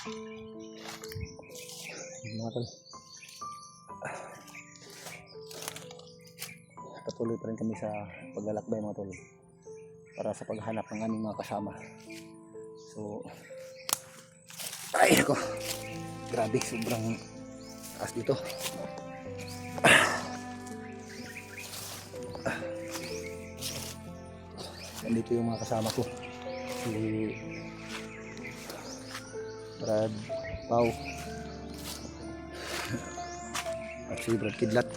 Mga tol, patuloy pa rin kami sa paglalakbay mga tol para sa paghanap ng aming mga kasama. So ay ako, grabe, sobrang taas dito. Nandito yung mga kasama ko, si Brad Pau at si Brad Kidlat.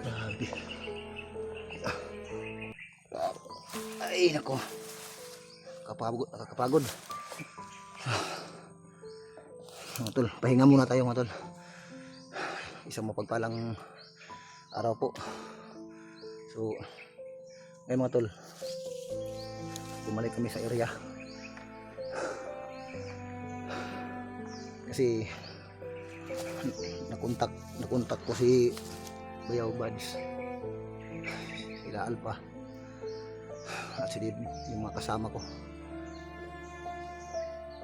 Grabe. Ay nako, nakakapagod. Mga tol, pahinga muna tayo mga tol. Isang mapagpalang araw po. So ngayon mga tol, bumalik kami sa area kasi nakontak ko si Bayaw Buds, sila Alpha at si Dib, yung mga kasama ko.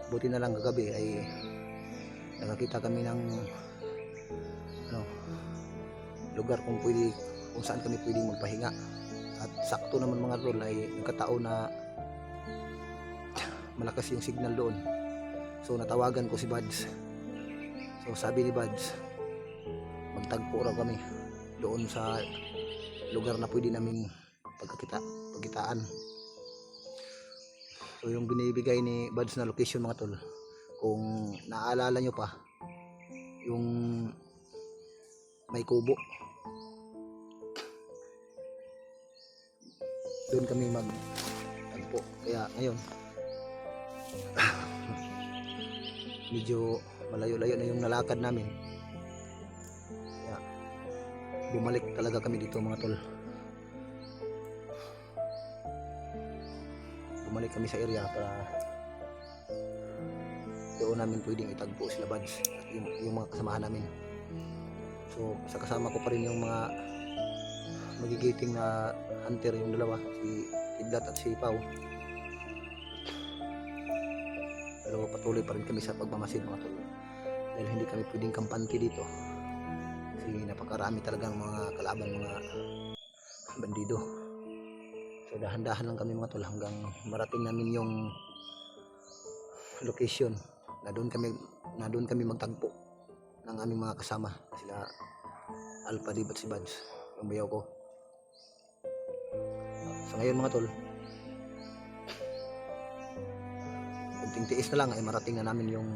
Buti na lang kagabi ay nakakita kami ng lugar kung saan kami pwedeng magpahinga. At sakto naman mga tol ay nagkataon na malakas yung signal doon. So natawagan ko si Buds. So sabi ni Buds, magtagpo raw kami doon sa lugar na pwede namin pagkitaan. So yung binibigay ni Buds na location mga tol, kung naaalala nyo pa, yung may kubo, doon kami magtagpo. Kaya ngayon medyo malayo-layo na yung nalakad namin, kaya bumalik talaga kami dito mga tol. Bumalik kami sa area para doon namin pwedeng itagpo sila Buds at yung mga kasamahan namin. So sa kasama ko pa rin yung mga magigiting na hunter, yung dalawa, si Kidlat at si Pau. Pero patuloy pa rin kami sa pagmamasid mga tol, dahil hindi kami pwedeng kampante dito kasi napakarami talagang mga kalaban, mga bandido. So dahan-dahan lang kami mga tol hanggang marating namin yung location na doon kami magtagpo ng aming mga kasama, sila Alpha, Dib at si Buds, yung bayaw ko. So ngayon mga tol, kunting tiis na lang ay marating na namin yung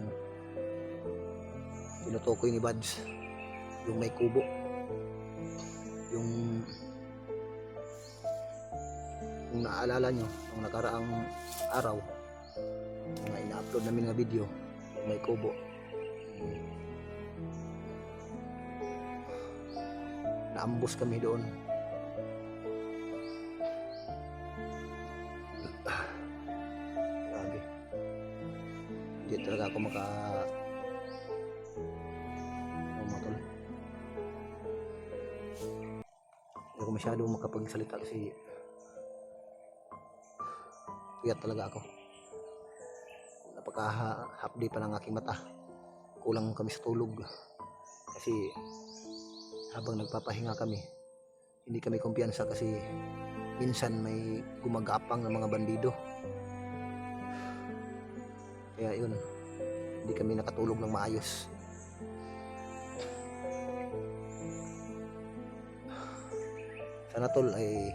tinutukoy ni Buds, yung may kubo, yung naalala nyo nung nakaraang araw mga ina-upload namin na video, yung may kubo. Naambus kami doon. Grabe, hindi talaga ako mga tol, hindi ako masyado makapagsalita kasi puyat talaga ako. Napaka-hapdi pa ng aking mata, kulang kami sa tulog kasi habang nagpapahinga kami hindi kami kumpiyansa kasi minsan may gumagapang ng mga bandido. Kaya yun, hindi kami nakatulog ng maayos. Sana tol ay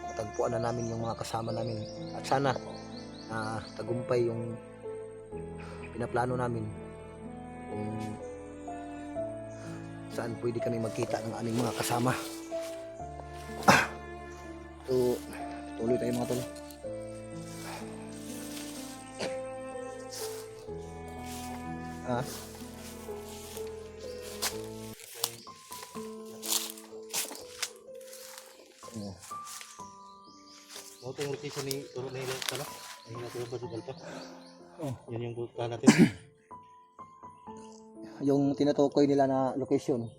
matagpuan na namin yung mga kasama namin, at sana tagumpay yung pinaplano namin kung saan pwede kami magkita ng aming mga kasama. So tuloy tayo mga tol. Mau tayong location ni Turo na ilang pala. Ay natin yung basugal pa. Oh. Yan yung punta natin. Yung tinutukoy nila na location,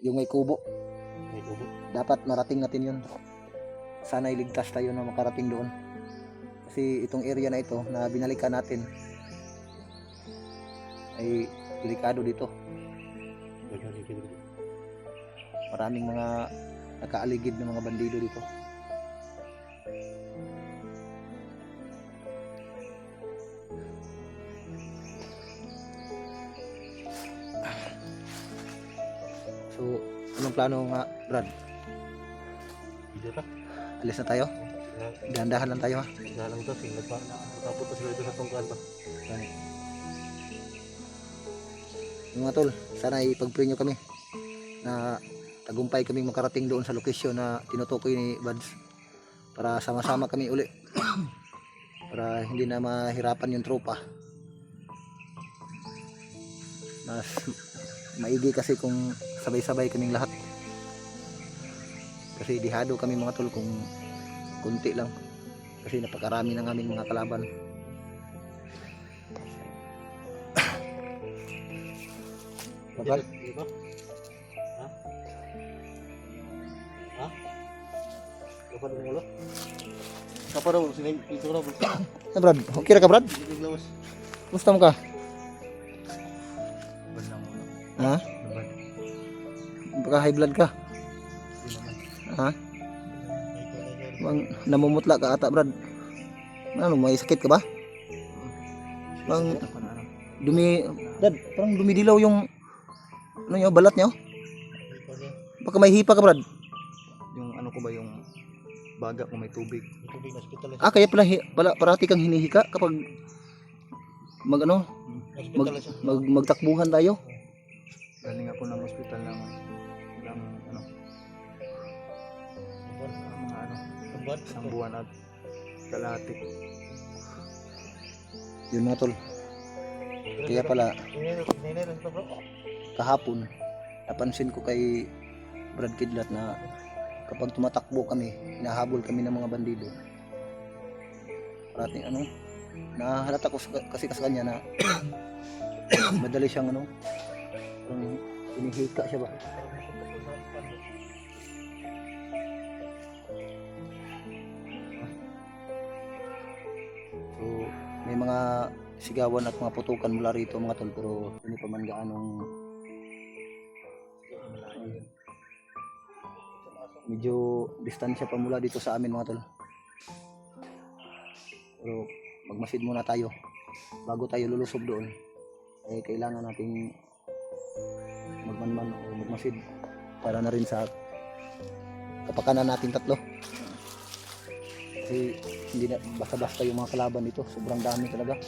yung may kubo, May tubo. dapat marating natin yun. Sana iligtas tayo na makarating doon. Kasi itong area na ito na binalikan natin ay delikado dito. Maraming mga nakaaligid ng mga bandido dito. So, anong plano nga, Brad? Dito ta. Alis na tayo? Dahan-dahan lang tayo ha. Wala lang ito. Nagpapunta sila ito sa tungkuan pa. Yung mga tol, sana ipag-pray nyo kami na tagumpay kaming makarating doon sa location na tinutukoy ni Bads para sama-sama kami uli para hindi na mahirapan yung tropa. Mas maigi kasi kung sabay-sabay kaming lahat, kasi dihado kami mga tol kung kunti lang kasi napakarami ng aming mga kalaban. Bakal? Diba? Ha? Ha? Dapat mo ulo? Sapa daw, sila ito na. Ah, Brad, okay ra ka Brad? Hindi glawas. Musta mo ka? Ha? Naman. Baka high blood ka? Ha? Bang namumutla ka ata Brad? Ano, may sakit ka ba? Bang dumi, Brad, parang dumidilaw yung ano nyo, balat nyo? Baka may hipa ka Brad? Yung ano ko ba yung baga kung may tubig. Tubig na hospital. Ah, kaya pala parati kang hinihika kapag mag ano, Hospital siya. magtakbuhan tayo. Galing ako ng ospital ng ano mga ano Sambat. isang buwan at kalahati. Yun mga tol. Kaya pala Niner ito bro. kahapon napansin ko kay Brad Kidlat na kapag tumatakbo kami, hinahabol kami ng mga bandido. Parating ano, nahalata ko kasi sa kanya na madali siyang ano, parang hinihika siya ba? So, may mga sigawan at mga putukan mula rito mga tol, pero hindi pa man gaanong medyo distansya pa mula dito sa amin mga tol. Pero magmasid muna tayo bago tayo lulusob doon. Eh kailangan nating magmanman o magmasid para na rin sa kapakanan natin tatlo. Kasi hindi na basta-basta yung mga kalaban dito, sobrang dami talaga.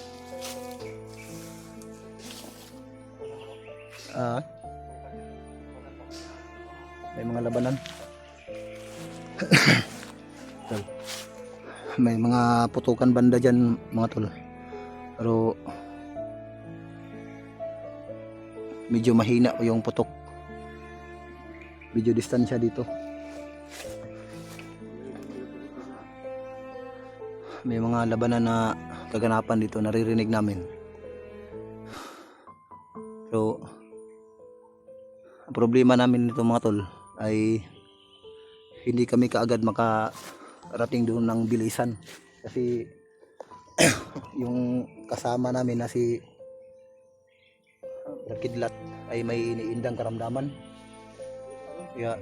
May mga labanan. May mga putukan banda dyan mga tol, pero medyo mahina yung putok, medyo distansya dito. May mga labanan na kaganapan dito, naririnig namin. So ang problema namin nito mga tol ay hindi kami kaagad makarating doon ng bilisan kasi yung kasama namin na si Kidlat ay may iniindang karamdaman, kaya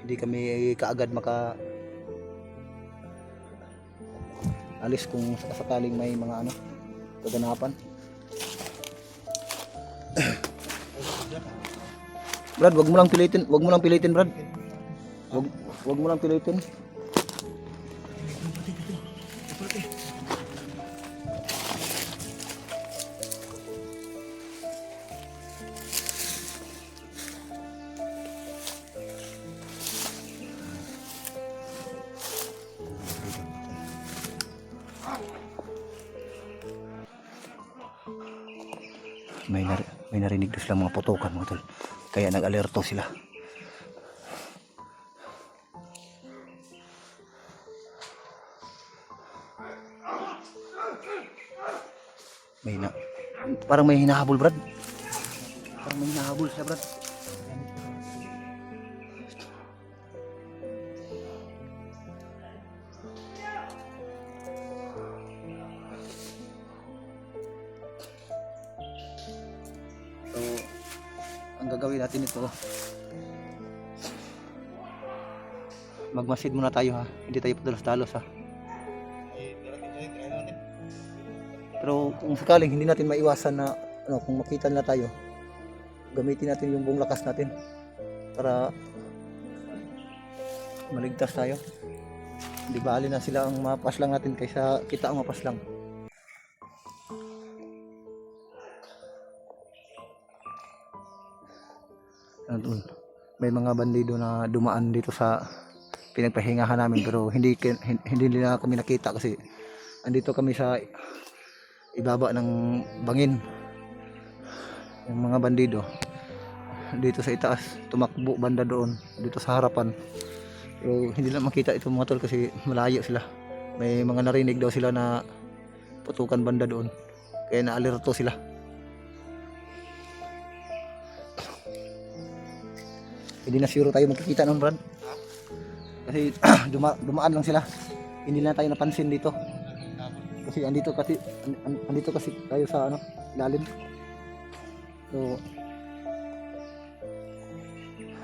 hindi kami kaagad maka alis kung sakaling may mga ano kaganapan. Brad, wag mo lang pilitin Brad. Wag mo lang pilitin. May narinig doon sila mga putukan mga tol. Kaya nag-alerto sila. May na. Parang may hinahabol, Brad. Parang may hinahabol siya, Brad. So, ang gagawin natin ito, magmasid muna tayo ha. Hindi tayo padalos-dalos ha. Pero kung sakaling hindi natin maiwasan na kung makita nila tayo, gamitin natin yung buong lakas natin para maligtas tayo. Hindi bali na sila ang mapas lang natin kaysa kita ang mapas lang. May mga bandido na dumaan dito sa pinagpahingahan namin pero hindi nila kami nakita kasi andito kami sa ibaba ng bangin. Yung mga bandido dito sa itaas tumakbo banda doon dito sa harapan, pero hindi lang makita itong mga tol kasi malayo sila. May mga narinig daw sila na putukan banda doon kaya naalerto sila. Hindi na siguro tayo magkikita ng Brad kasi dumaan lang sila, hindi na tayo napansin dito kasi andito kasi tayo sa ilalim. So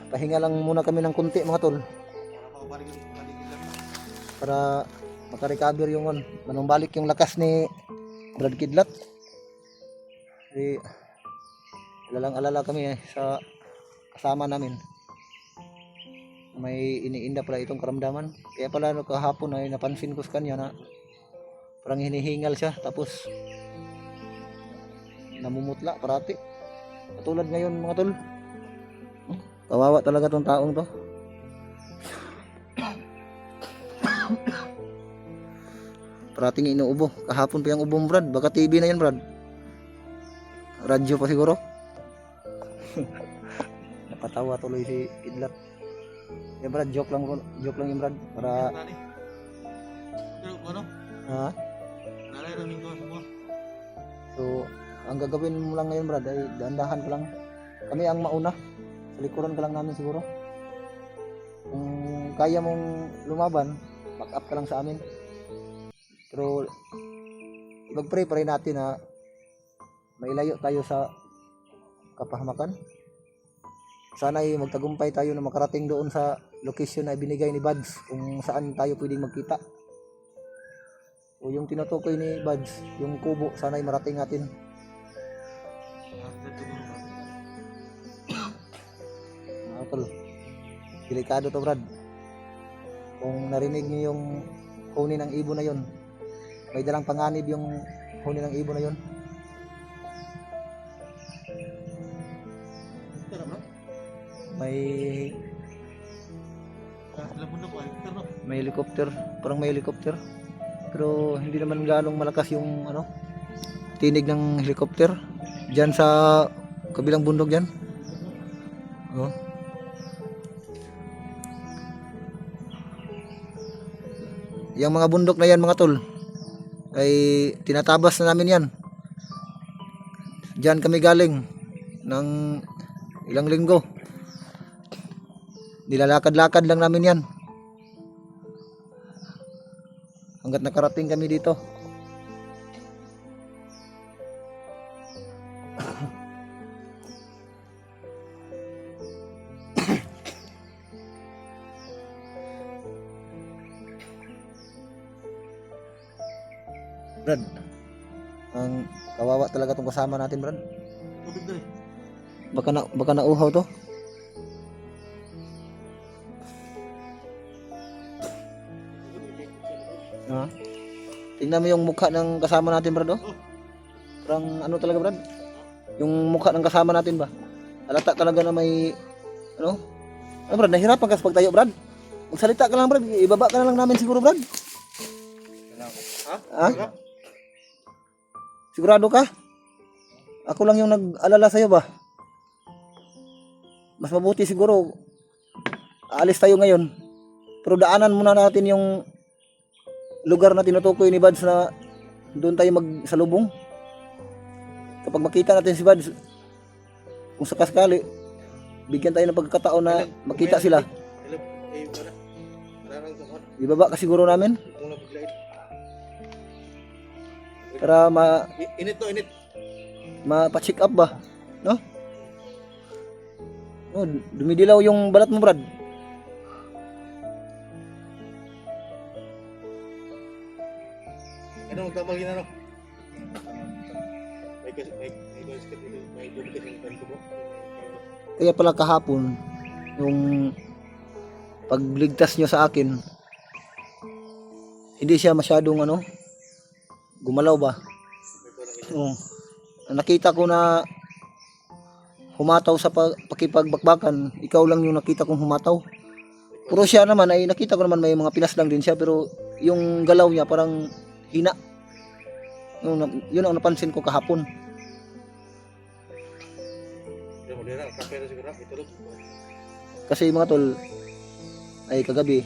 pahinga lang muna kami ng kunti mga tol para makarecover yung manumbalik yung lakas ni Brad Kidlat. Kasi alala kami sa kasama namin. May iniinda pala itong karamdaman. Kaya pala kahapon ay napansin ko sa kanya na parang hinihingal siya tapos namumutla parati. Katulad ngayon mga tol. Kawawa talaga tong taong to. Parating inuubo. Kahapon pa yung ubong Brad. Baka TV na yan Brad. Radyo pa siguro. Napatawa tuloy si Kidlat. Ya Brad, joke lang yung Brad para Ano? ha? Nalalaman ko semua. So, ang gagawin mo lang ngayon Brad ay dahan-dahan ka lang. Kami ang mauna. Sa likuran ka lang namin siguro. Kung kaya mong lumaban, back up ka lang sa amin. Pero mag-pray pa rin natin na mailayo tayo sa kapahamakan. Sana ay magtagumpay tayo na makarating doon sa location na binigay ni Buds kung saan tayo pwedeng magkita. O yung tinutukoy ni Buds, yung kubo, sana ay marating natin. Tol, delikado to Brad. Kung narinig niyo yung huni ng ibon na yon, may dalang panganib yung huni ng ibon na yon. May helicopter, parang may helicopter. Pero hindi naman ganong malakas yung tinig ng helicopter diyan sa kabilang bundok diyan. Oh. Yung mga bundok na yan mga tol ay tinatabas na namin yan. Diyan kami galing ng ilang linggo. Nilalakad-lakad lang namin yan hanggat nakarating kami dito. Brad, ang kawawa talaga tong kasama natin Brad. Tubig na eh. Baka nauhaw to. Ha? Tingnan mo yung mukha ng kasama natin Brad oh. Parang talaga Brad? Yung mukha ng kasama natin ba? Halata talaga na may Brad, nahirapan ka sa pagtayo Brad. Magsalita ka lang Brad, ibaba ka na lang namin siguro Brad. Ha? Sigurado ka? Ako lang yung nag-alala sa'yo ba? Mas mabuti siguro aalis tayo ngayon. Pero daanan muna natin yung lugar na tinutukoy ni Buds na doon tayo magsalubong. Kapag makita natin si Brad, kung sakasakali, bigyan tayo ng pagkakataon na makita sila. Hello, para. Mararang tukot. Ibaba ka siguro namin Kung nabiglaid. para Init to, init. mapa-check up ba, no? Oh, dumidilaw yung balat mo, Brad. Ano ang tamang ginano? May kasket dito, may dumikat yung kanto mo. Kaya pala kahapon, yung pagligtas nyo sa akin, hindi siya masyadong gumalaw ba? Oo. Nakita ko na humataw sa pakipagbakbakan. Ikaw lang yung nakita kong humataw. Pero siya naman ay nakita ko naman may mga pinas lang din siya, pero yung galaw niya parang hina. Yun ang napansin ko kahapon. Pero malira, kapero siguro, itulog. Kasi mga tol, ay kagabi,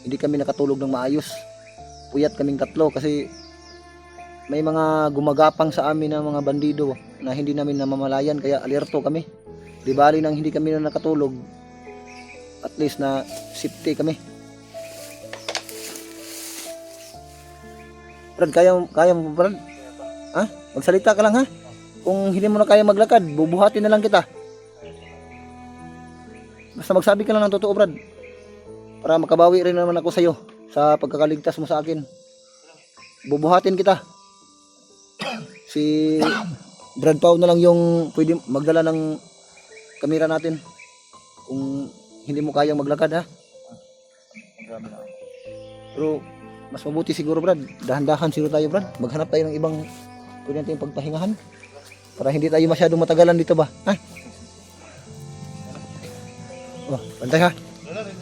hindi kami nakatulog ng maayos. Puyat kaming tatlo kasi may mga gumagapang sa amin na mga bandido na hindi namin namamalayan, kaya alerto kami. Di bali nang hindi kami na nakatulog, at least na safety kami. Brad, kaya mo Brad? Ha? Magsalita ka lang ha? Kung hindi mo na kaya maglakad, bubuhatin na lang kita. Basta magsabi ka lang ng totoo, Brad. Para makabawi rin naman ako sa'yo sa pagkakaligtas mo sa akin. Bubuhatin kita. Si Brad Pau na lang yung pwede magdala ng kamera natin. Kung hindi mo kayang maglakad ha. Marami na ako. Pero mas mabuti siguro, Brad. Dahan-dahan siguro tayo, Brad. Maghanap tayo ng ibang pwede natin pagpahingahan. Para hindi tayo masyadong matagalan dito ba? Ha? Oh, pantay ha. Wala rin,